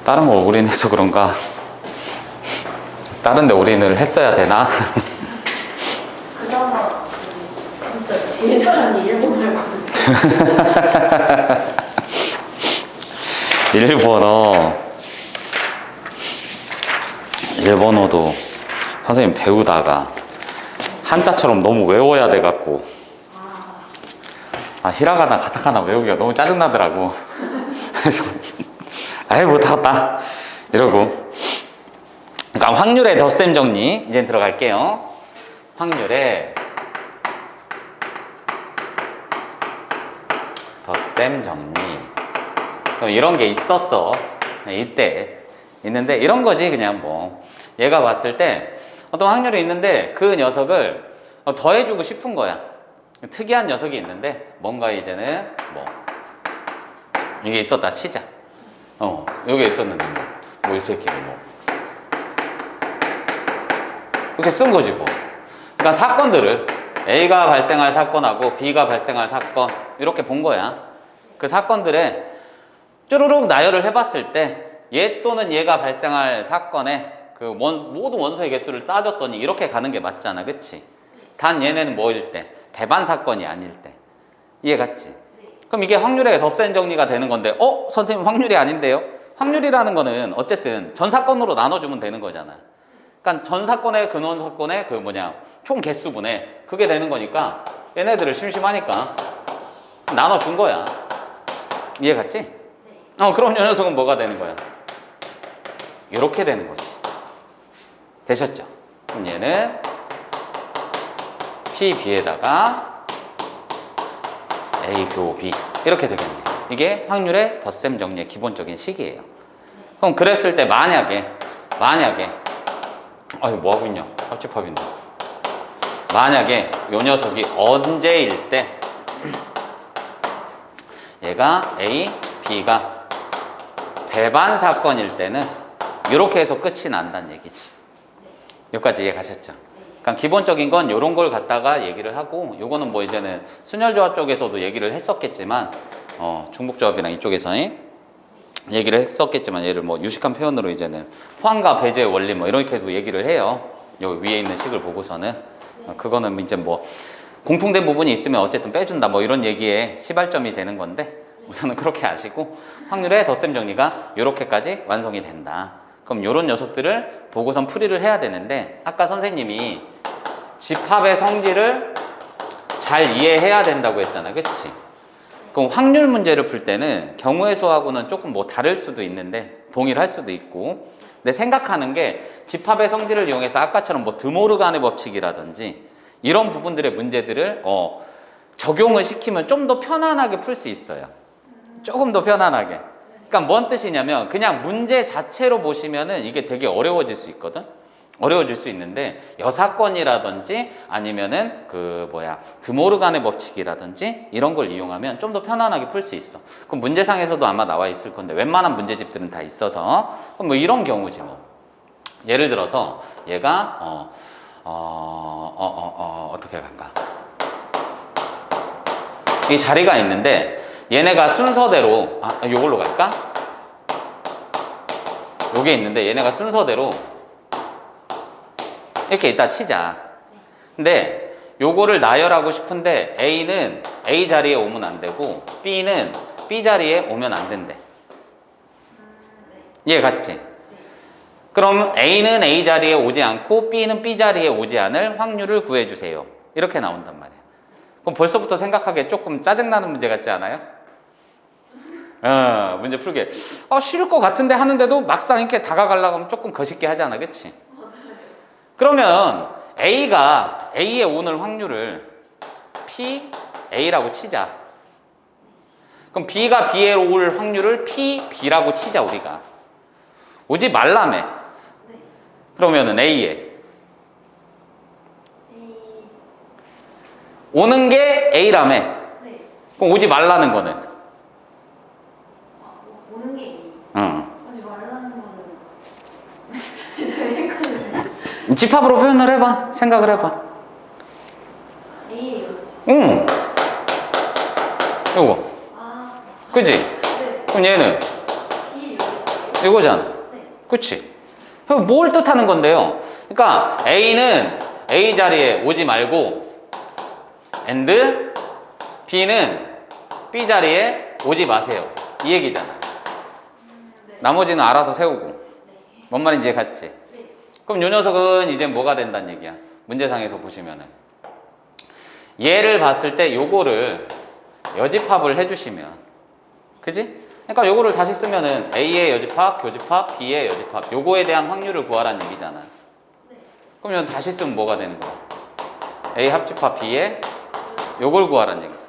다른 거 올인해서 그런가? 다른 데 올인을 했어야 되나? 그나마 진짜 제일 잘하는 일본어거든요. 일본어도 선생님 배우다가 한자처럼 너무 외워야 돼갖고 히라가나 가타카나 외우기가 너무 짜증나더라고. 그래서 아이 못하겠다 이러고. 그러니까 확률의 덧셈 정리 이제 들어갈게요. 확률의 덧셈 정리. 그럼 이런 게 있었어. 이때 있는데 이런 거지. 그냥 뭐 얘가 봤을 때 어떤 확률이 있는데 그 녀석을 더해주고 싶은 거야. 특이한 녀석이 있는데 뭔가 이제는 뭐 이게 있었다 치자. 여기 있었는데 뭐 이 새끼를 뭐 이렇게 쓴 거지 뭐. 그러니까 사건들을 A가 발생할 사건하고 B가 발생할 사건 이렇게 본 거야. 그 사건들에 쭈루룩 나열을 해봤을 때 얘 또는 얘가 발생할 사건에 그 모든 원소의 개수를 따졌더니 이렇게 가는 게 맞잖아, 그치? 단 얘네는 뭐일 때? 배반 사건이 아닐 때. 이해 갔지? 그럼 이게 확률의 덧셈 정리가 되는 건데, 선생님 확률이 아닌데요? 확률이라는 거는 어쨌든 전 사건으로 나눠주면 되는 거잖아. 그러니까 전 사건의 근원 사건의 총 개수분의 그게 되는 거니까 얘네들을 심심하니까 나눠준 거야. 이해 갔지? 그럼 이 녀석은 뭐가 되는 거야? 이렇게 되는 거지. 되셨죠? 그럼 얘는 P, B에다가 A, 교, B 이렇게 되겠네요. 이게 확률의 덧셈 정리의 기본적인 식이에요. 그럼 그랬을 때 만약에 뭐하고 있냐? 합집합인데. 만약에 요 녀석이 언제일 때 얘가 A, B가 배반 사건일 때는 이렇게 해서 끝이 난다는 얘기지. 여기까지 이해 가셨죠? 그러니까 기본적인 건 이런 걸 갖다가 얘기를 하고, 요거는 뭐 이제는 순열조합 쪽에서도 얘기를 했었겠지만, 중복조합이랑 이쪽에서 얘기를 했었겠지만, 얘를 뭐 유식한 표현으로 이제는 포함과 배제의 원리 뭐 이렇게도 얘기를 해요. 여기 위에 있는 식을 보고서는. 그거는 이제 뭐 공통된 부분이 있으면 어쨌든 빼준다 뭐 이런 얘기에 시발점이 되는 건데, 우선은 그렇게 아시고 확률의 덧셈 정리가 이렇게까지 완성이 된다. 그럼 이런 녀석들을 보고선 풀이를 해야 되는데, 아까 선생님이 집합의 성질을 잘 이해해야 된다고 했잖아, 그치? 그럼 확률 문제를 풀 때는 경우의 수하고는 조금 뭐 다를 수도 있는데 동일할 수도 있고, 근데 생각하는 게 집합의 성질을 이용해서 아까처럼 뭐 드모르간의 법칙이라든지 이런 부분들의 문제들을 적용을 시키면 좀 더 편안하게 풀 수 있어요. 조금 더 편안하게. 그러니까 뭔 뜻이냐면 그냥 문제 자체로 보시면은 이게 되게 어려워질 수 있거든. 어려워질 수 있는데 여사건이라든지 아니면은 드모르간의 법칙이라든지 이런 걸 이용하면 좀 더 편안하게 풀 수 있어. 그럼 문제상에서도 아마 나와 있을 건데 웬만한 문제집들은 다 있어서 그럼 뭐 이런 경우지 뭐. 예를 들어서 얘가 어떻게 갈까? 이 자리가 있는데 얘네가 순서대로 요걸로 갈까? 요게 있는데 얘네가 순서대로 이렇게 있다 치자. 근데 요거를 나열하고 싶은데 A는 A 자리에 오면 안 되고 B는 B 자리에 오면 안 된대. 이해 갔지? 그럼 A는 A 자리에 오지 않고 B는 B 자리에 오지 않을 확률을 구해주세요. 이렇게 나온단 말이야. 그럼 벌써부터 생각하기에 조금 짜증나는 문제 같지 않아요? 문제 풀게 쉬울 것 같은데 하는데도 막상 이렇게 다가가려고 하면 조금 거시기 하잖아, 그치? 그러면 A가 A에 오는 확률을 P, A라고 치자. 그럼 B가 B에 올 확률을 P, B라고 치자, 우리가. 오지 말라며. 그러면은 A에 오는 게 A라며. 그럼 오지 말라는 거는? 오는 게 A. 응. 오지 말라는 거는 저희 헷갈리네. 집합으로 표현을 해봐. 생각을 해봐. A였지. 응. 요거. 아, 그지? 네. 그럼 얘는? B. 이거잖아. 네. 그치? 그럼 뭘 뜻하는 건데요? 그러니까 A는 A 자리에 오지 말고 and B는 B 자리에 오지 마세요. 이 얘기잖아. 네. 나머지는 알아서 세우고. 네. 뭔 말인지 이해갔지? 네. 그럼 요 녀석은 이제 뭐가 된다는 얘기야? 문제상에서 보시면은 얘를 봤을 때 요거를 여집합을 해주시면, 그지? 그러니까 요거를 다시 쓰면은 A의 여집합, 교집합, B의 여집합, 요거에 대한 확률을 구하라는 얘기잖아. 네. 그럼 이건 다시 쓰면 뭐가 되는 거야? A 합집합 B의 요걸 구하라는 얘기죠.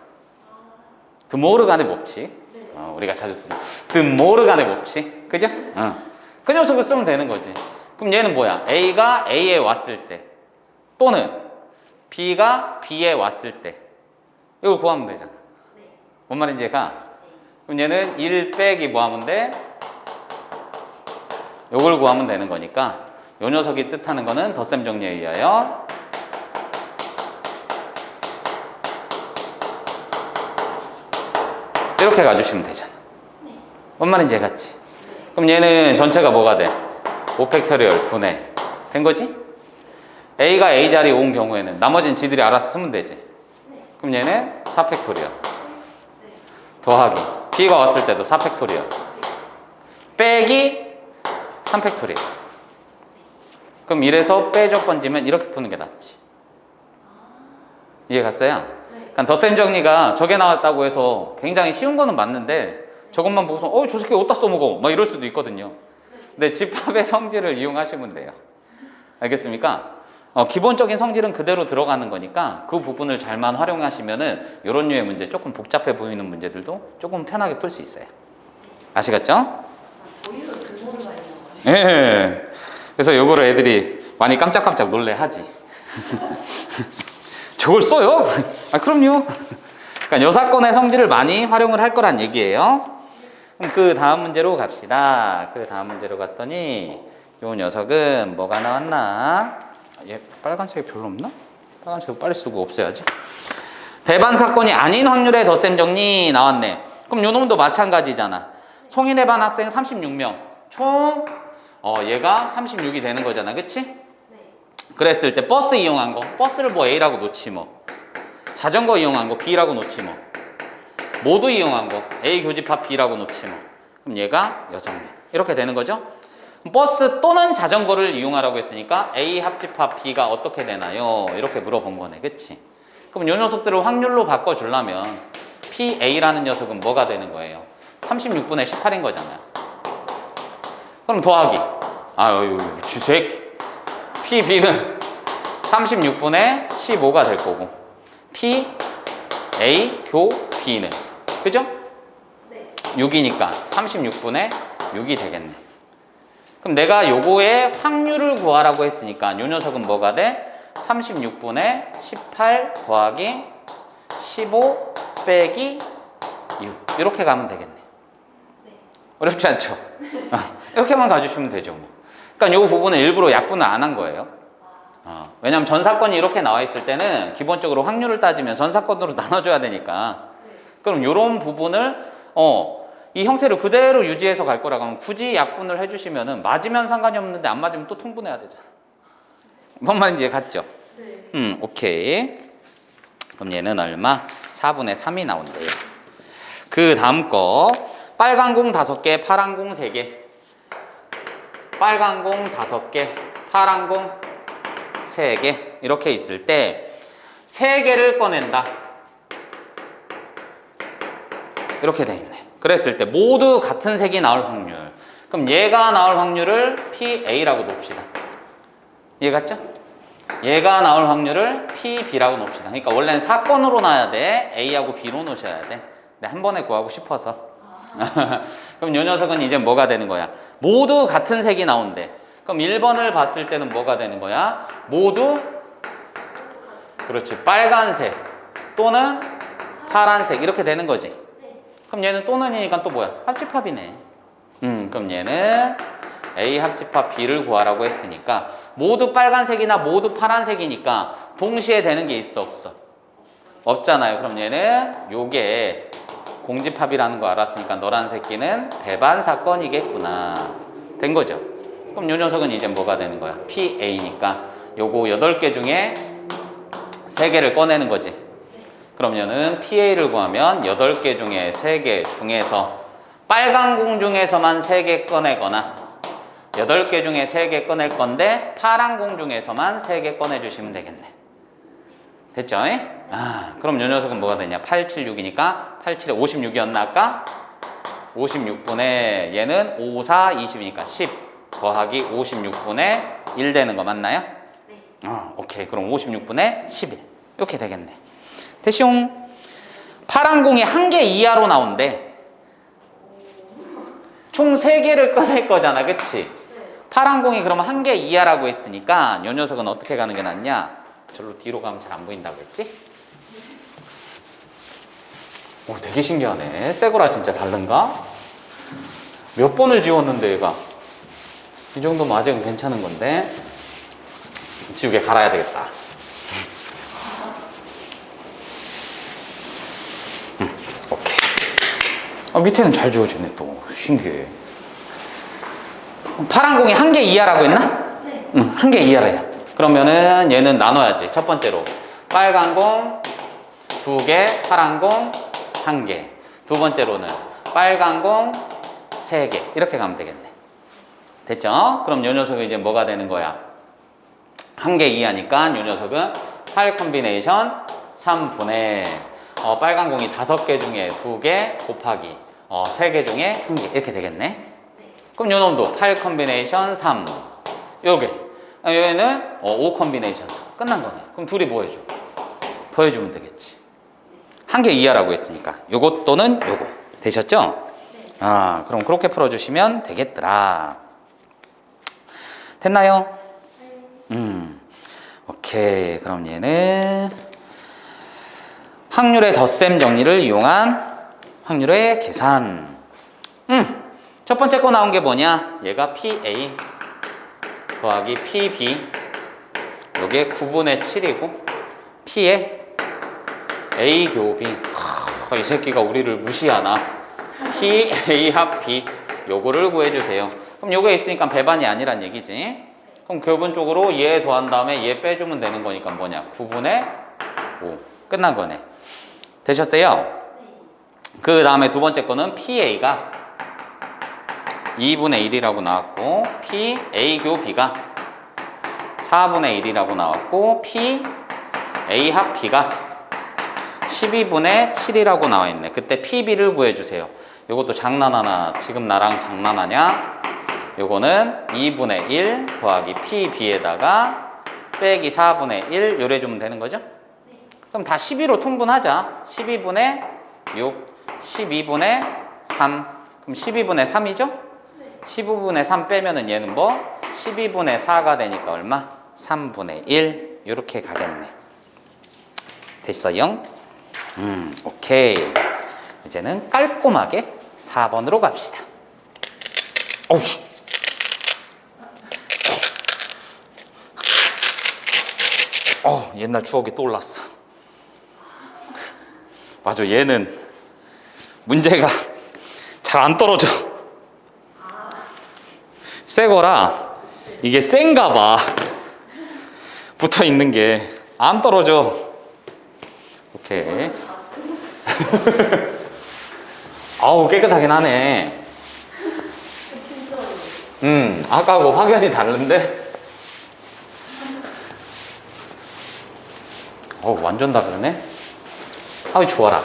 드모르간의 법칙. 네. 우리가 자주 쓰는 드모르간의 법칙. 그죠? 그 녀석을 쓰면 되는 거지. 그럼 얘는 뭐야? A가 A에 왔을 때 또는 B가 B에 왔을 때 이걸 구하면 되잖아. 네. 뭔 말인지 가? 그럼 얘는 1 빼기 뭐 하면 돼? 요걸 구하면 되는 거니까 요 녀석이 뜻하는 거는 덧셈 정리에 의하여 이렇게 가주시면 되잖아. 네. 뭔 말인지 갔지? 그럼 얘는 전체가 뭐가 돼? 5팩토리얼 분해 된 거지? A가 A 자리에 온 경우에는 나머지는 지들이 알아서 쓰면 되지. 네. 그럼 얘는 4팩토리얼 네. 더하기 B가 왔을 때도 4팩토리얼 빼기 3팩토리얼. 그럼 이래서 빼줘 번지면 이렇게 푸는 게 낫지. 이해 갔어요? 그러니까 덧셈 정리가 저게 나왔다고 해서 굉장히 쉬운 거는 맞는데 저것만 보고서 저 새끼 어디다 써먹어 막 이럴 수도 있거든요. 근데 집합의 성질을 이용하시면 돼요. 알겠습니까? 기본적인 성질은 그대로 들어가는 거니까 그 부분을 잘만 활용하시면은 이런 류의 문제, 조금 복잡해 보이는 문제들도 조금 편하게 풀 수 있어요. 아시겠죠? 저희도 드모르간이라고 해요. 예. 그래서 요거를 애들이 많이 깜짝깜짝 놀래하지. 저걸 써요? 그럼요. 그러니까 요 사건의 성질을 많이 활용을 할 거란 얘기예요. 그럼 그 다음 문제로 갑시다. 그 다음 문제로 갔더니 요 녀석은 뭐가 나왔나? 얘 빨간색이 별로 없나? 빨간색을 빨리 쓰고 없애야지. 배반 사건이 아닌 확률의 덧셈 정리 나왔네. 그럼 요 놈도 마찬가지잖아. 송인의 반 학생 36명. 총 얘가 36이 되는 거잖아. 그치? 네. 그랬을 때 버스 이용한 거. 버스를 뭐 A라고 놓지 뭐. 자전거 이용한 거 B라고 놓지 뭐. 모두 이용한 거 A 교집합 B라고 놓지 뭐. 그럼 얘가 6명. 이렇게 되는 거죠. 버스 또는 자전거를 이용하라고 했으니까 A 합집합 B가 어떻게 되나요? 이렇게 물어본 거네. 그치? 그럼 이 녀석들을 확률로 바꿔주려면 PA라는 녀석은 뭐가 되는 거예요? 36분의 18인 거잖아요. 그럼 더하기. 아유, 쥐새끼. PB는 36분의 15가 될 거고 P, A, 교, B는 그죠? 네. 6이니까 36분의 6이 되겠네. 그럼 내가 요거의 확률을 구하라고 했으니까 요 녀석은 뭐가 돼? 36분의 18 더하기 15 빼기 6 이렇게 가면 되겠네. 네. 어렵지 않죠? 이렇게만 가주시면 되죠 뭐. 그러니까 요 부분은 일부러 약분을 안 한 거예요. 왜냐면 전 사건이 이렇게 나와 있을 때는 기본적으로 확률을 따지면 전 사건으로 나눠줘야 되니까. 그럼 요런 부분을 이 형태를 그대로 유지해서 갈 거라고 하면 굳이 약분을 해주시면은 맞으면 상관이 없는데 안 맞으면 또 통분해야 되잖아. 뭔 말인지 갔죠? 네. 오케이. 그럼 얘는 얼마? 4분의 3이 나온대요. 그 다음 거 빨간 공 5개, 파란 공 3개. 빨간 공 5개, 파란 공 3개 이렇게 있을 때 3개를 꺼낸다. 이렇게 돼 있네. 그랬을 때 모두 같은 색이 나올 확률. 그럼 얘가 나올 확률을 PA라고 놓읍시다. 이해 갔죠? 얘가 나올 확률을 PB라고 놓읍시다. 그러니까 원래는 사건으로 놔야 돼. A하고 B로 놓으셔야 돼. 근데 한 번에 구하고 싶어서. 그럼 요 녀석은 이제 뭐가 되는 거야? 모두 같은 색이 나온대. 그럼 1번을 봤을 때는 뭐가 되는 거야? 모두 그렇지. 빨간색 또는 파란색 이렇게 되는 거지. 네. 그럼 얘는 또는이니까 또 뭐야? 합집합이네. 그럼 얘는 A 합집합 B를 구하라고 했으니까 모두 빨간색이나 모두 파란색이니까 동시에 되는 게 있어 없어? 없잖아요. 그럼 얘는 요게 공집합이라는 거 알았으니까 너란 새끼는 배반 사건이겠구나. 된 거죠. 그럼 요 녀석은 이제 뭐가 되는 거야? PA니까 요거 8개 중에 3개를 꺼내는 거지. 그럼 얘는 PA를 구하면 8개 중에 3개 중에서 빨간 공 중에서만 3개 꺼내거나 8개 중에 3개 꺼낼 건데 파란 공 중에서만 3개 꺼내주시면 되겠네. 됐죠? 그럼 요 녀석은 뭐가 되냐? 8, 7, 6이니까 8, 7에 56이었나 아까? 56분의 얘는 5, 4, 20이니까 10 더하기 56분의 1 되는 거 맞나요? 네. 오케이. 그럼 56분의 11 이렇게 되겠네. 대숑. 파란 공이 1개 이하로 나온대. 총 3개를 꺼낼 거잖아, 그치? 파란 공이 그러면 1개 이하라고 했으니까 요 녀석은 어떻게 가는 게 낫냐? 절로 뒤로 가면 잘 안 보인다고 했지? 오, 되게 신기하네. 새거라 진짜 다른가? 몇 번을 지웠는데 얘가 이 정도면 아직은 괜찮은 건데 지우개 갈아야 되겠다. 오케이. 밑에는 잘 지워지네 또. 신기해. 파란 공이 1개 이하라고 했나? 네. 1개 이하래요. 그러면은 얘는 나눠야지. 첫 번째로 빨간 공 2개, 파란 공 1개. 두 번째로는 빨간 공 3개. 이렇게 가면 되겠네. 됐죠? 그럼 요 녀석은 이제 뭐가 되는 거야? 1개 이하니까 요 녀석은 8 컴비네이션 3분의 빨간 공이 5개 중에 2개 곱하기 3개 중에 1개 이렇게 되겠네. 그럼 요 놈도 8 컴비네이션 3 요게 얘는 5 컴비네이션 3 끝난 거네. 그럼 둘이 뭐 해줘? 더해주면 되겠지. 1개 이하라고 했으니까 요것 또는 요거 되셨죠? 그럼 그렇게 풀어주시면 되겠더라. 됐나요? 오케이. 그럼 얘는 확률의 덧셈 정리를 이용한 확률의 계산. 첫 번째 거 나온 게 뭐냐? 얘가 PA 더하기 PB 요게 9분의 7이고 P에 A 교비 이 새끼가 우리를 무시하나? P, A 합 B 요거를 구해주세요. 그럼 요게 있으니까 배반이 아니란 얘기지. 그럼 기본적으로 얘 더한 다음에 얘 빼주면 되는 거니까 뭐냐? 9분의 5 끝난 거네. 되셨어요? 그 다음에 두 번째 거는 PA가 2분의 1이라고 나왔고 P, A 교 B가 4분의 1이라고 나왔고 P, A 합 B가 12분의 7이라고 나와 있네. 그때 PB를 구해주세요. 요것도 장난하나? 지금 나랑 장난하냐? 요거는 2분의 1 더하기 PB에다가 빼기 4분의 1 요래주면 되는 거죠? 그럼 다 12로 통분하자. 12분의 6, 12분의 3 그럼 12분의 3이죠? 15분의 3 빼면은 얘는 뭐? 12분의 4가 되니까 얼마? 3분의 1 이렇게 가겠네. 됐어요? 오케이. 이제는 깔끔하게 4번으로 갑시다. 어우씨. 옛날 추억이 떠올랐어. 맞아, 얘는 문제가 잘 안 떨어져. 새 거라 이게 센가 봐. 붙어 있는 게 안 떨어져. 오케이. 아우, 깨끗하긴 하네. 진짜 아까하고 확연히 다른데? 완전 다르네? 아우, 좋아라.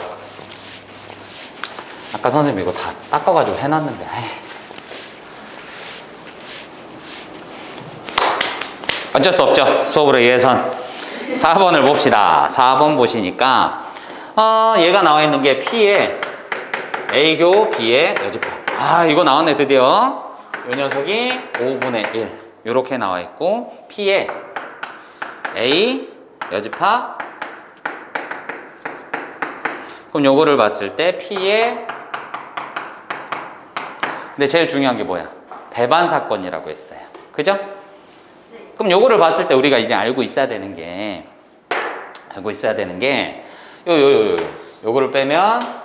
아까 선생님 이거 다 닦아가지고 해놨는데, 어쩔 수 없죠. 수업으로 예선. 4번을 봅시다. 4번 보시니까, 얘가 나와 있는 게 P에 A교 B의 여집합. 이거 나왔네, 드디어. 이 녀석이 5분의 1. 요렇게 나와 있고, P에 A 여집합. 그럼 요거를 봤을 때 P에 근데 제일 중요한 게 뭐야? 배반 사건이라고 했어요. 그죠? 그럼 요거를 봤을 때 우리가 이제 알고 있어야 되는 게 요거를 빼면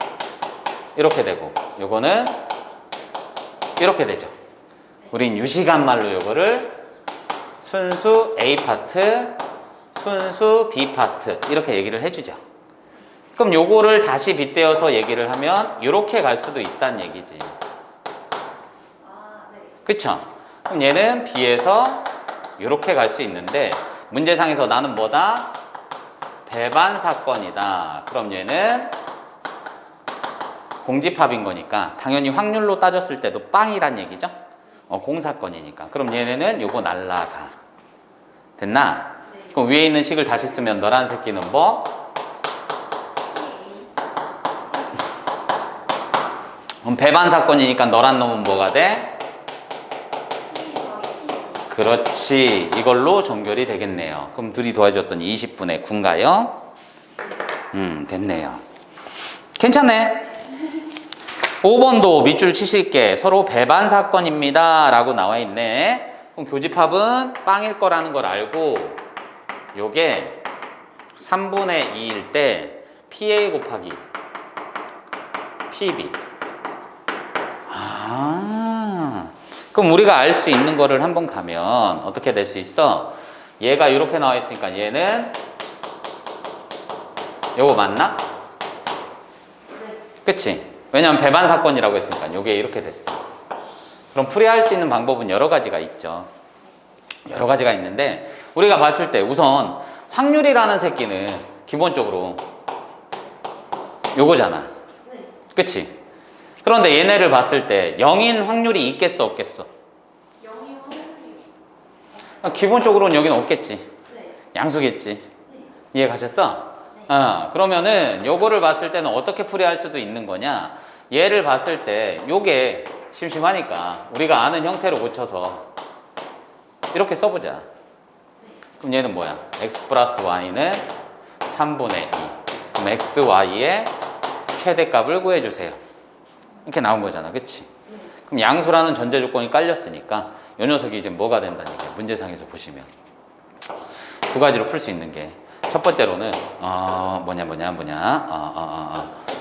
이렇게 되고 요거는 이렇게 되죠. 우린 유식한 말로 요거를 순수 A 파트, 순수 B 파트 이렇게 얘기를 해주죠. 그럼 요거를 다시 빗대어서 얘기를 하면 이렇게 갈 수도 있다는 얘기지. 그쵸? 그럼 얘는 B에서 이렇게 갈 수 있는데 문제상에서 나는 뭐다? 배반 사건이다. 그럼 얘는 공집합인 거니까 당연히 확률로 따졌을 때도 빵이란 얘기죠? 공사건이니까. 그럼 얘네는 요거 날라가. 됐나? 그럼 위에 있는 식을 다시 쓰면 너란 새끼는 뭐? 그럼 배반 사건이니까 너란 놈은 뭐가 돼? 그렇지. 이걸로 정결이 되겠네요. 그럼 둘이 도와줬더니 20분의 9인가요? 됐네요. 괜찮네. 5번도 밑줄 치실게. 서로 배반 사건입니다. 라고 나와 있네. 그럼 교집합은 빵일 거라는 걸 알고 요게 3분의 2일 때 PA 곱하기 PB. 그럼 우리가 알 수 있는 거를 한번 가면 어떻게 될 수 있어? 얘가 이렇게 나와 있으니까 얘는 요거 맞나? 그치? 왜냐면 배반 사건이라고 했으니까 요게 이렇게 됐어. 그럼 풀이할 수 있는 방법은 여러 가지가 있죠. 여러 가지가 있는데 우리가 봤을 때 우선 확률이라는 새끼는 기본적으로 요거잖아. 그치? 그런데 얘네를 봤을 때 0인 확률이 있겠어 없겠어? 0인 확률이 기본적으로는 여기는 없겠지. 양수겠지. 이해 가셨어? 그러면은 요거를 봤을 때는 어떻게 풀이할 수도 있는 거냐? 얘를 봤을 때 요게 심심하니까 우리가 아는 형태로 고쳐서 이렇게 써보자. 그럼 얘는 뭐야? x 플러스 y는 3분의 2. 그럼 x, y의 최대값을 구해주세요. 이렇게 나온 거잖아. 그치? 그럼 양수라는 전제 조건이 깔렸으니까 이 녀석이 이제 뭐가 된다는 얘기야. 문제상에서 보시면 두 가지로 풀 수 있는 게 첫 번째로는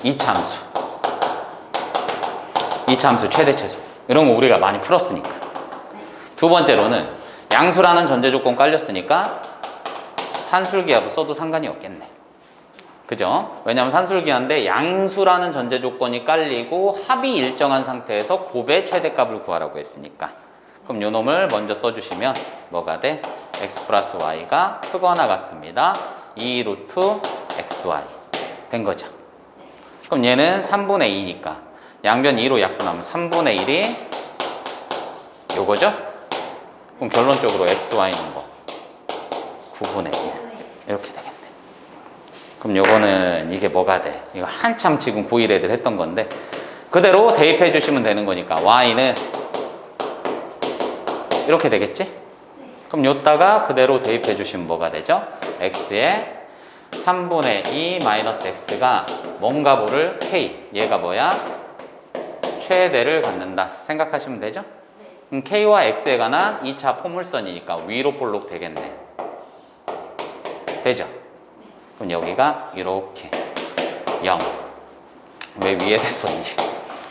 이차함수 최대 최소 이런 거 우리가 많이 풀었으니까. 두 번째로는 양수라는 전제 조건 깔렸으니까 산술기하고 써도 상관이 없겠네. 그죠? 왜냐하면 산술기한데 양수라는 전제 조건이 깔리고 합이 일정한 상태에서 곱의 최대값을 구하라고 했으니까. 그럼 요 놈을 먼저 써주시면 뭐가 돼? x 플러스 y가 크거나 같습니다. 2 루트 xy 된 거죠. 그럼 얘는 3분의 2니까 양변 2로 약분하면 3분의 1이 요거죠? 그럼 결론적으로 xy는 뭐? 9분의 1 이렇게 되겠네. 그럼 요거는 이게 뭐가 돼? 이거 한참 지금 고1 애들 했던 건데 그대로 대입해 주시면 되는 거니까 y는 이렇게 되겠지? 그럼 요따가 그대로 대입해 주시면 뭐가 되죠? x에 3분의 2 마이너스 x가 뭔가 모를 k. 얘가 뭐야? 최대를 갖는다. 생각하시면 되죠? 그럼 k와 x에 관한 2차 포물선이니까 위로 볼록 되겠네. 되죠? 그럼 여기가 이렇게 0. 왜 위에 됐었니?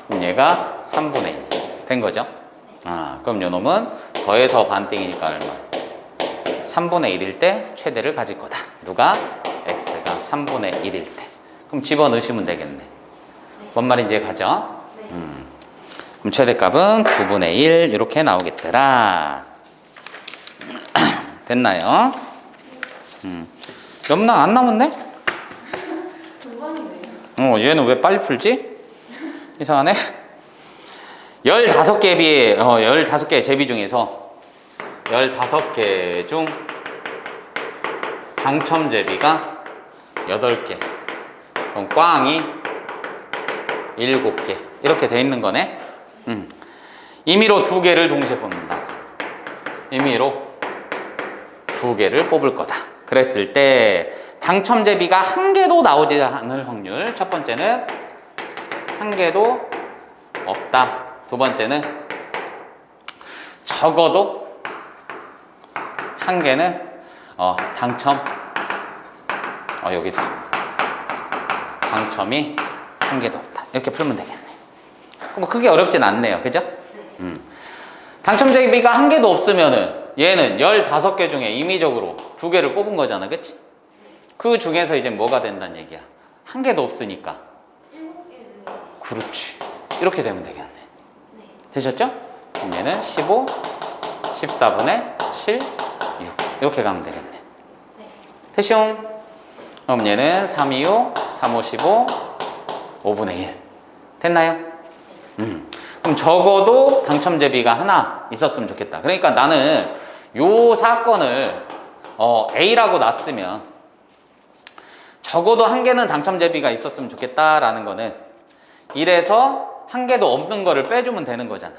그럼 얘가 3분의 2 된 거죠? 그럼 요 놈은 더해서 반띵이니까 얼마? 3분의 1일 때 최대를 가질 거다. 누가? x가 3분의 1일 때. 그럼 집어넣으시면 되겠네. 뭔 말인지 가죠? 그럼 최대값은 9분의 1 이렇게 나오겠더라. 됐나요? 몇 문 안 남았네? 얘는 왜 빨리 풀지? 이상하네. 15개 비에 15개 제비 중에서 15개 중 당첨 제비가 8개. 그럼 꽝이 7개. 이렇게 돼 있는 거네. 임의로 2개를 동시에 뽑는다. 임의로 2개를 뽑을 거다. 그랬을 때 당첨 제비가 1개도 나오지 않을 확률. 첫 번째는 1개도 없다. 두 번째는 적어도 1개는 당첨. 여기도 당첨이 1개도 없다. 이렇게 풀면 되겠네. 뭐 크게 어렵진 않네요. 그죠? 당첨제비가 한 개도 없으면은 얘는 15개 중에 임의적으로 2개를 뽑은 거잖아, 그치? 그 중에서 이제 뭐가 된다는 얘기야? 한 개도 없으니까. 7개 중에. 그렇지. 이렇게 되면 되겠네. 네. 되셨죠? 그럼 얘는 15, 14분의 7, 6 이렇게 가면 되겠네. 네. 됐쇼? 그럼 얘는 3, 2, 5, 3, 5, 15, 5분의 1 됐나요? 그럼 적어도 당첨제비가 하나 있었으면 좋겠다. 그러니까 나는 요 사건을 A라고 놨으면 적어도 한 개는 당첨제비가 있었으면 좋겠다라는 거는 이래서 한 개도 없는 거를 빼주면 되는 거잖아.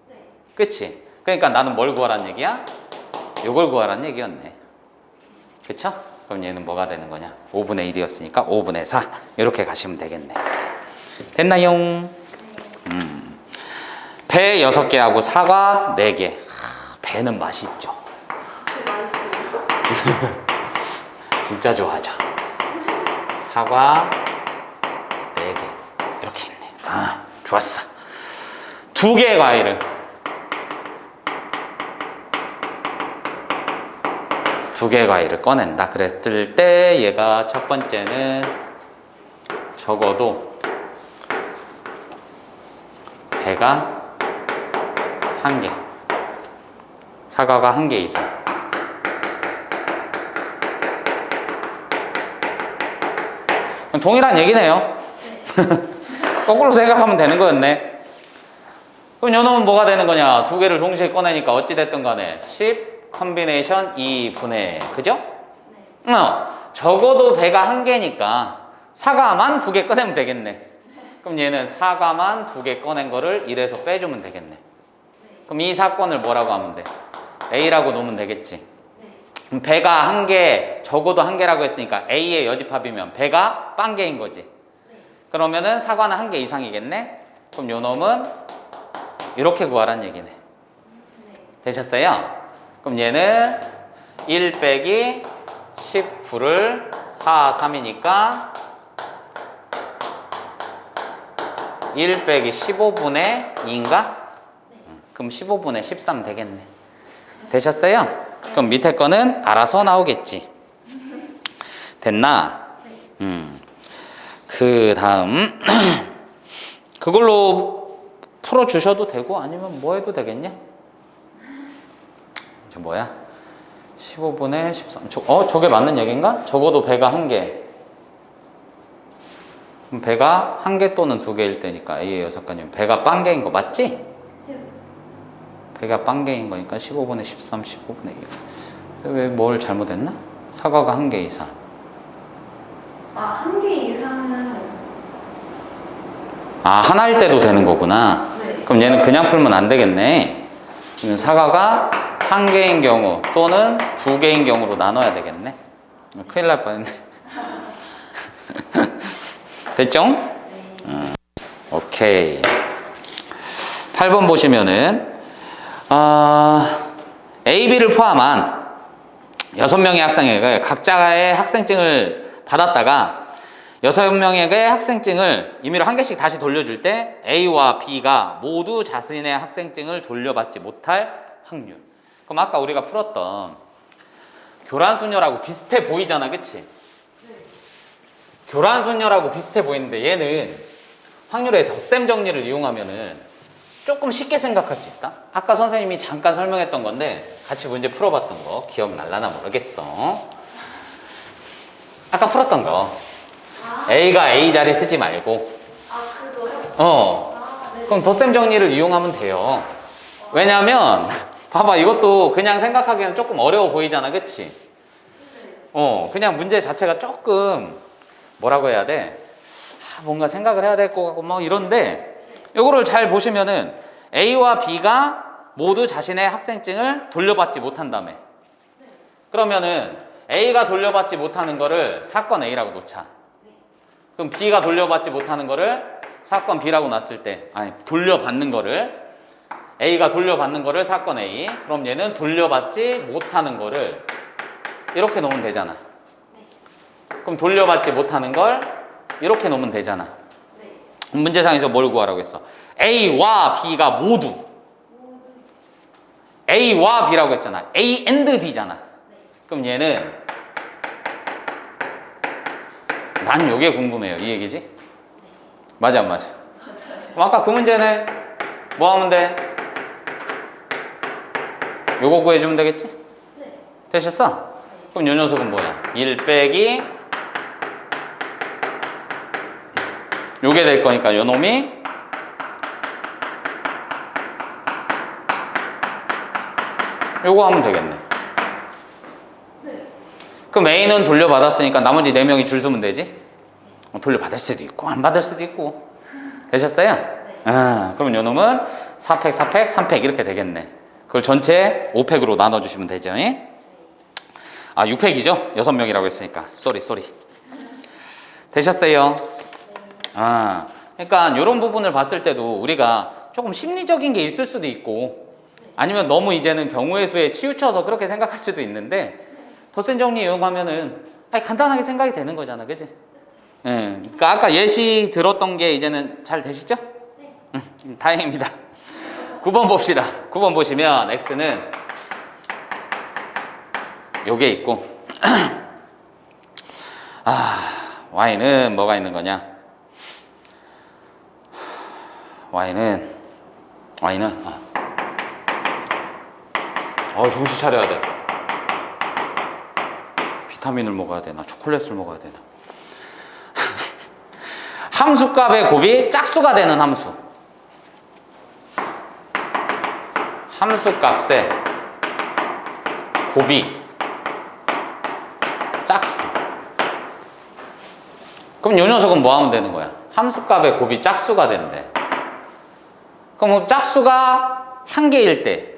네. 그치? 그러니까 나는 뭘 구하라는 얘기야? 요걸 구하라는 얘기였네. 그쵸? 그럼 얘는 뭐가 되는 거냐? 5분의 1이었으니까 5분의 4 이렇게 가시면 되겠네. 됐나요? 배 6개하고 사과 4개. 배는 맛있죠. 그 맛있어요. 진짜 좋아하죠. 사과 4개 이렇게 있네. 좋았어. 2개의 과일을 2개의 과일을 꺼낸다. 그랬을 때 얘가 첫 번째는 적어도 배가 1개, 사과가 1개 이상. 동일한 얘기네요. 거꾸로 생각하면 되는 거였네. 그럼 요놈은 뭐가 되는 거냐? 2개를 동시에 꺼내니까 어찌됐든 간에 10 컨비네이션 2분의 그죠? 네. 적어도 배가 1개니까 사과만 2개 꺼내면 되겠네. 그럼 얘는 사과만 2개 꺼낸 거를 1에서 빼주면 되겠네. 그럼 이 사건을 뭐라고 하면 돼? A라고 놓으면 되겠지. 그럼 배가 1개, 적어도 1개라고 했으니까 A의 여집합이면 배가 빵개인 거지. 그러면은 사과는 1개 이상이겠네. 그럼 요 놈은 이렇게 구하라는 얘기네. 되셨어요? 그럼 얘는 1 빼기 19를 4, 3이니까 1 빼기 15분의 2인가? 그럼 15분의 13 되겠네. 되셨어요? 그럼 밑에 거는 알아서 나오겠지. 됐나? 그 다음 그걸로 풀어주셔도 되고 아니면 뭐 해도 되겠냐? 저 뭐야? 15분의 13 저게 맞는 얘기인가? 적어도 배가 1개. 그럼 배가 1개 또는 2개일 때니까 A의 6가지면 배가 빵개인 거 맞지? 배가 빵개인 거니까 15분의 13, 15분의 1. 왜 뭘 잘못했나? 사과가 1개 이상. 1개 이상은. 하나일 때도 되는 거구나. 네. 그럼 얘는 그냥 풀면 안 되겠네. 그러면 사과가 1개인 경우 또는 2개인 경우로 나눠야 되겠네. 큰일 날 뻔했네. 됐죠? 네. 오케이. 8번 보시면은 A, B를 포함한 6명의 학생에게 각자의 학생증을 받았다가 6명에게 학생증을 임의로 1개씩 다시 돌려줄 때 A와 B가 모두 자신의 학생증을 돌려받지 못할 확률. 그럼 아까 우리가 풀었던 교란수녀라고 비슷해 보이잖아, 그치? 교란수녀라고 비슷해 보이는데 얘는 확률의 덧셈 정리를 이용하면은 조금 쉽게 생각할 수 있다. 아까 선생님이 잠깐 설명했던 건데 같이 문제 풀어봤던 거 기억날라나 모르겠어. 아까 풀었던 거 A가 A 자리 쓰지 말고 그거요? 네. 그럼 덧셈 정리를 이용하면 돼요. 왜냐면 봐봐, 이것도 그냥 생각하기에는 조금 어려워 보이잖아, 그치? 그냥 문제 자체가 조금 뭐라고 해야 돼? 뭔가 생각을 해야 될 것 같고 뭐 이런데 이거를 잘 보시면은 A와 B가 모두 자신의 학생증을 돌려받지 못한다며. 그러면은 A가 돌려받지 못하는 거를 사건 A라고 놓자. 그럼 B가 돌려받지 못하는 거를 사건 B라고 놨을 때, 돌려받는 거를 A가 돌려받는 거를 사건 A. 그럼 얘는 돌려받지 못하는 거를 이렇게 놓으면 되잖아. 그럼 돌려받지 못하는 걸 이렇게 놓으면 되잖아. 문제상에서 뭘 구하라고 했어? A와 B가 모두 A와 B라고 했잖아. A and B잖아. 그럼 얘는 난 요게 궁금해요. 이 얘기지? 맞아 안 맞아? 그럼 아까 그 문제는 뭐 하면 돼? 요거 구해주면 되겠지? 되셨어? 그럼 요 녀석은 뭐야? 1 빼기 요게 될 거니까 요 놈이 요거 하면 되겠네. 그럼 A는 돌려받았으니까 나머지 4명이 줄 서면 되지? 돌려받을 수도 있고 안 받을 수도 있고. 되셨어요? 그럼 요 놈은 4팩, 4팩, 3팩 이렇게 되겠네. 그걸 전체 5팩으로 나눠주시면 되죠. 6팩이죠? 6명이라고 했으니까. 쏘리. 되셨어요? 그러니까 이런 부분을 봤을 때도 우리가 조금 심리적인 게 있을 수도 있고 아니면 너무 이제는 경우의 수에 치우쳐서 그렇게 생각할 수도 있는데 덧셈 정리 이용하면은 간단하게 생각이 되는 거잖아. 그지? 그러니까 아까 예시 들었던 게 이제는 잘 되시죠? 다행입니다. 9번 봅시다. 9번 보시면 X는 요게 있고 Y는 뭐가 있는 거냐? Y는 정신 차려야 돼. 비타민을 먹어야 되나? 초콜릿을 먹어야 되나? 함수값의 곱이 짝수가 되는 함수. 함수값의 곱이 짝수. 그럼 요 녀석은 뭐 하면 되는 거야? 함수값의 곱이 짝수가 된대. 그럼 뭐 짝수가 1개일 때,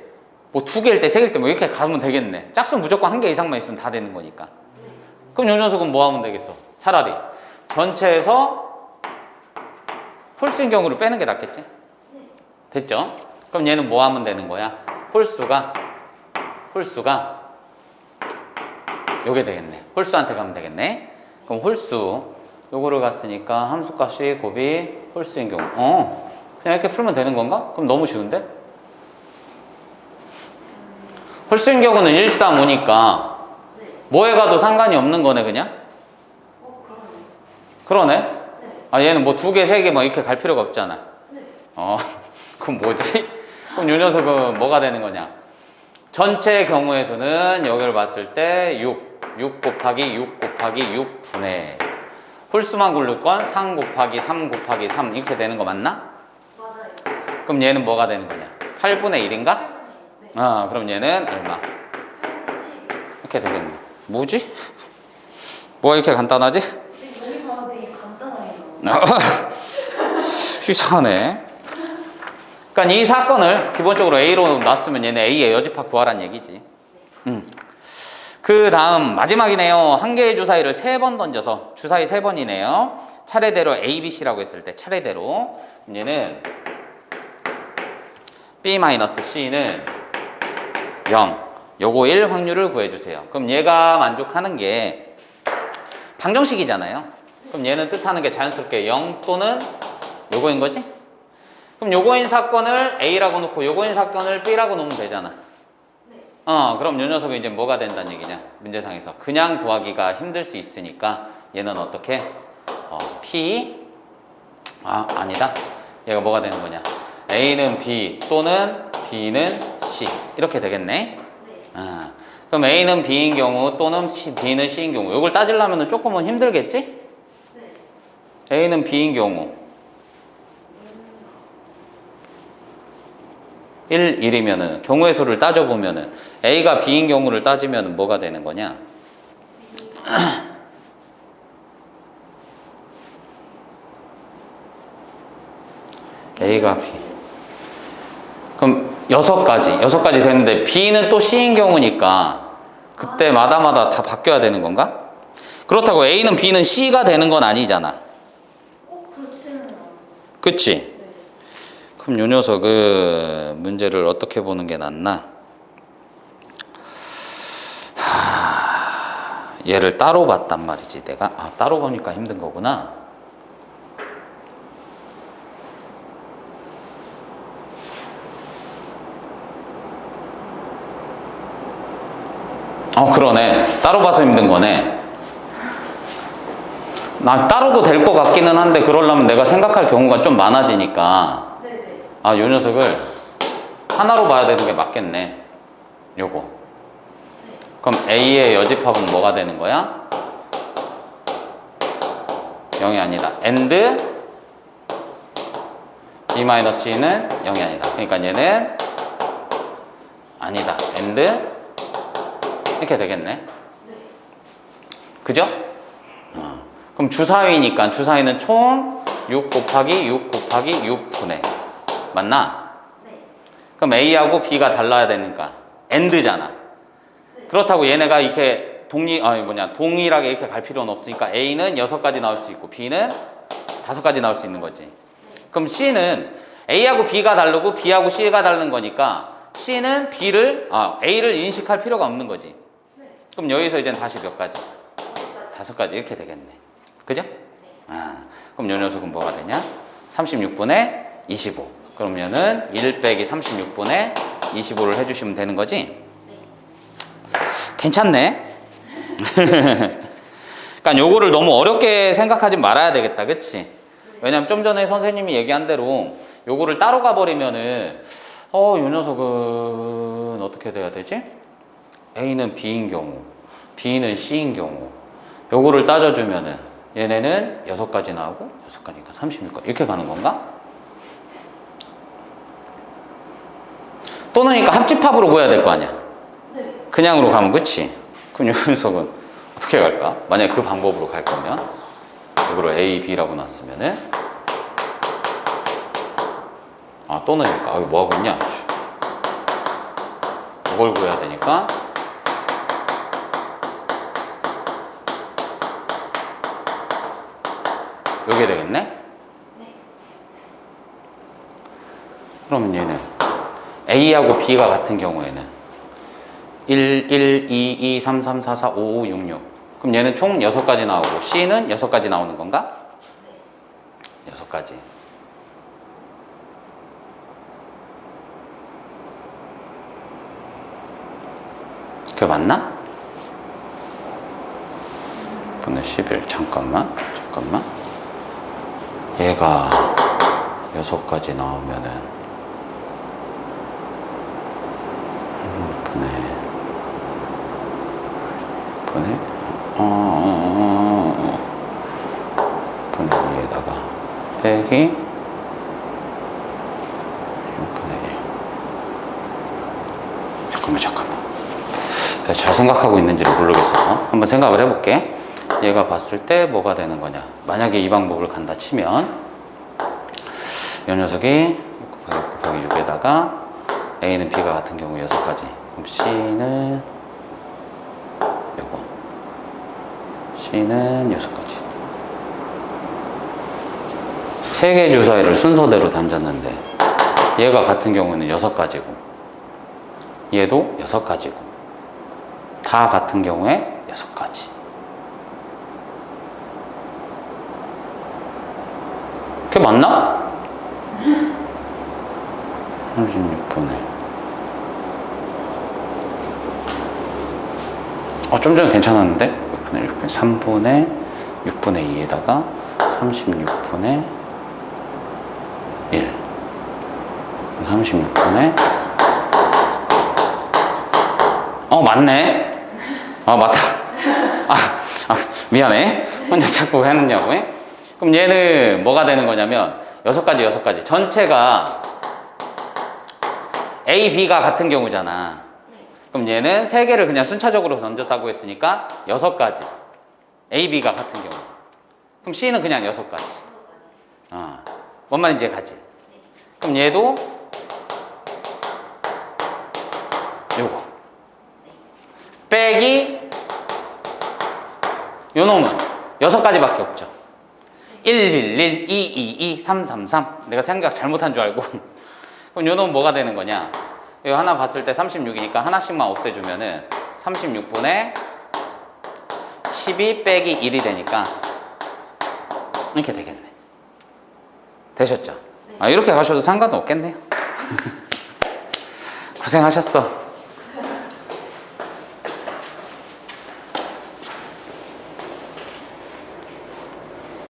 뭐 2개일 때, 3개일 때 뭐 이렇게 가면 되겠네. 짝수는 무조건 1개 이상만 있으면 다 되는 거니까. 그럼 요 녀석은 뭐 하면 되겠어? 차라리 전체에서 홀수인 경우를 빼는 게 낫겠지? 됐죠? 그럼 얘는 뭐 하면 되는 거야? 홀수가 요게 되겠네. 홀수한테 가면 되겠네. 그럼 홀수 요거를 갔으니까 함수값이 곱이 홀수인 경우 그냥 이렇게 풀면 되는 건가? 그럼 너무 쉬운데? 홀수인 경우는 1, 3, 5니까 뭐에 가도 상관이 없는 거네 그냥? 그러네? 얘는 뭐 2개, 3개 뭐 이렇게 갈 필요가 없잖아. 그럼 뭐지? 그럼 요 녀석은 뭐가 되는 거냐? 전체 경우의 수는 여기를 봤을 때 6 곱하기 6 곱하기 6분의 홀수만 고를 건 3 곱하기 3 곱하기 3 이렇게 되는 거 맞나? 맞아요. 그럼 얘는 뭐가 되는 거냐? 8분의 1인가? 그럼 얘는 얼마? 8분의 7. 이렇게 되겠네. 뭐지? 뭐가 이렇게 간단하지? 여기 봐도 되게 간단하게 나와요. 이상하네. 그러니까 이 사건을 기본적으로 A로 놨으면 얘는 A의 여집합 구하란 얘기지. 그 다음 마지막이네요. 한 개의 주사위를 3번 던져서 주사위 3번이네요. 차례대로 A, B, C라고 했을 때 차례대로 얘는 B-C는 0 요거 1 확률을 구해주세요. 그럼 얘가 만족하는 게 방정식이잖아요. 그럼 얘는 뜻하는 게 자연스럽게 0 또는 요거인 거지? 그럼 요거인 사건을 A라고 놓고 요거인 사건을 B라고 놓으면 되잖아. 그럼 요 녀석이 이제 뭐가 된다는 얘기냐? 문제상에서 그냥 구하기가 힘들 수 있으니까 얘는 어떻게? P 아니다. 얘가 뭐가 되는 거냐? A는 B 또는 B는 C 이렇게 되겠네. 그럼 A는 B인 경우 또는 B는 C인 경우 이걸 따지려면 조금은 힘들겠지? A는 B인 경우 1, 1이면은 경우의 수를 따져보면은 A가 B인 경우를 따지면 뭐가 되는 거냐? A가 B. 그럼 6가지 되는데 B는 또 C인 경우니까 그때마다마다 다 바뀌어야 되는 건가? 그렇다고 A는 B는 C가 되는 건 아니잖아. 그렇지는 않아요. 그치? 그럼 요 녀석은 문제를 어떻게 보는 게 낫나? 얘를 따로 봤단 말이지 내가. 따로 보니까 힘든 거구나. 그러네. 따로 봐서 힘든 거네. 나 따로도 될 것 같기는 한데 그러려면 내가 생각할 경우가 좀 많아지니까 네네. 요 녀석을 하나로 봐야 되는 게 맞겠네. 요거. 그럼 A의 여집합은 뭐가 되는 거야? 0이 아니다. and B-C는 0이 아니다. 그러니까 얘는 아니다. and 이렇게 되겠네. 그죠? 그럼 주사위니까 주사위는 총 6 곱하기 6 곱하기 6분의 맞나? 네. 그럼 A하고 B가 달라야 되니까 and잖아. 그렇다고 얘네가 이렇게 동일하게 이렇게 갈 필요는 없으니까 A는 6가지 나올 수 있고 B는 5가지 나올 수 있는 거지. 그럼 C는 A하고 B가 다르고 B하고 C가 다른 거니까 C는 A를 인식할 필요가 없는 거지. 그럼 여기서 이제 다시 몇 가지? 5가지 이렇게 되겠네. 그죠? 그럼 요 녀석은 뭐가 되냐? 36분의 25. 그러면은 1 빼기 36분의 25를 해주시면 되는 거지? 괜찮네. 그러니까 요거를 너무 어렵게 생각하지 말아야 되겠다. 그치? 왜냐면 좀 전에 선생님이 얘기한 대로 요거를 따로 가버리면은 요 녀석은 어떻게 돼야 되지? A는 B인 경우, B는 C인 경우 요거를 따져주면은 얘네는 6가지 나오고 6가지니까 36가지 이렇게 가는 건가? 또는 그러니까 합집합으로 구해야 될 거 아니야. 그냥으로 가면 그치? 그럼 요 녀석은 어떻게 갈까? 만약에 그 방법으로 갈 거면 이거로 A, B라고 놨으면은 또는 그러니까 여기 뭐 하고 있냐? 이걸 구해야 되니까 요게 되겠네? 그러면 얘는 A하고 B가 같은 경우에는 1, 1, 2, 2, 3, 3, 4, 4, 5, 5, 6, 6 그럼 얘는 총 6가지 나오고 C는 6가지 나오는 건가? 6가지. 그게 맞나? 분의 11 잠깐만 얘가 6가지 나오면은 분의 분의 2에다가 빼기 6분의 1 잠깐만 내가 잘 생각하고 있는지를 모르겠어서 한번 생각을 해볼게. 얘가 봤을 때 뭐가 되는 거냐. 만약에 이 방법을 간다 치면 이 녀석이 6 곱하기 6에다가 A는 B가 같은 경우 6가지 그럼 C는 요거 C는 6가지 3개 주사위를 순서대로 던졌는데 얘가 같은 경우는 6가지고 얘도 6가지고 다 같은 경우에 6가지 그게 맞나? 36분의 좀 전에 괜찮았는데 6분의 3분의 6분의 2에다가 36분의 1 36분의 맞네. 맞다. 미안해. 혼자 자꾸 해놓냐고. 그럼 얘는 뭐가 되는 거냐면 6가지 전체가 A, B가 같은 경우잖아. 그럼 얘는 3개를 그냥 순차적으로 던졌다고 했으니까 6가지 A, B가 같은 경우 그럼 C는 그냥 6가지 뭔 말인지 가지. 그럼 얘도 요거 빼기 요 놈은 6가지밖에 없죠. 1, 1, 1, 2, 2, 2, 3, 3, 3 내가 생각 잘못한 줄 알고 그럼 요 놈은 뭐가 되는 거냐. 이거 하나 봤을 때 36이니까 하나씩만 없애주면은 36분의 12 빼기 1이 되니까 이렇게 되겠네. 되셨죠? 이렇게 가셔도 상관은 없겠네요. 고생하셨어.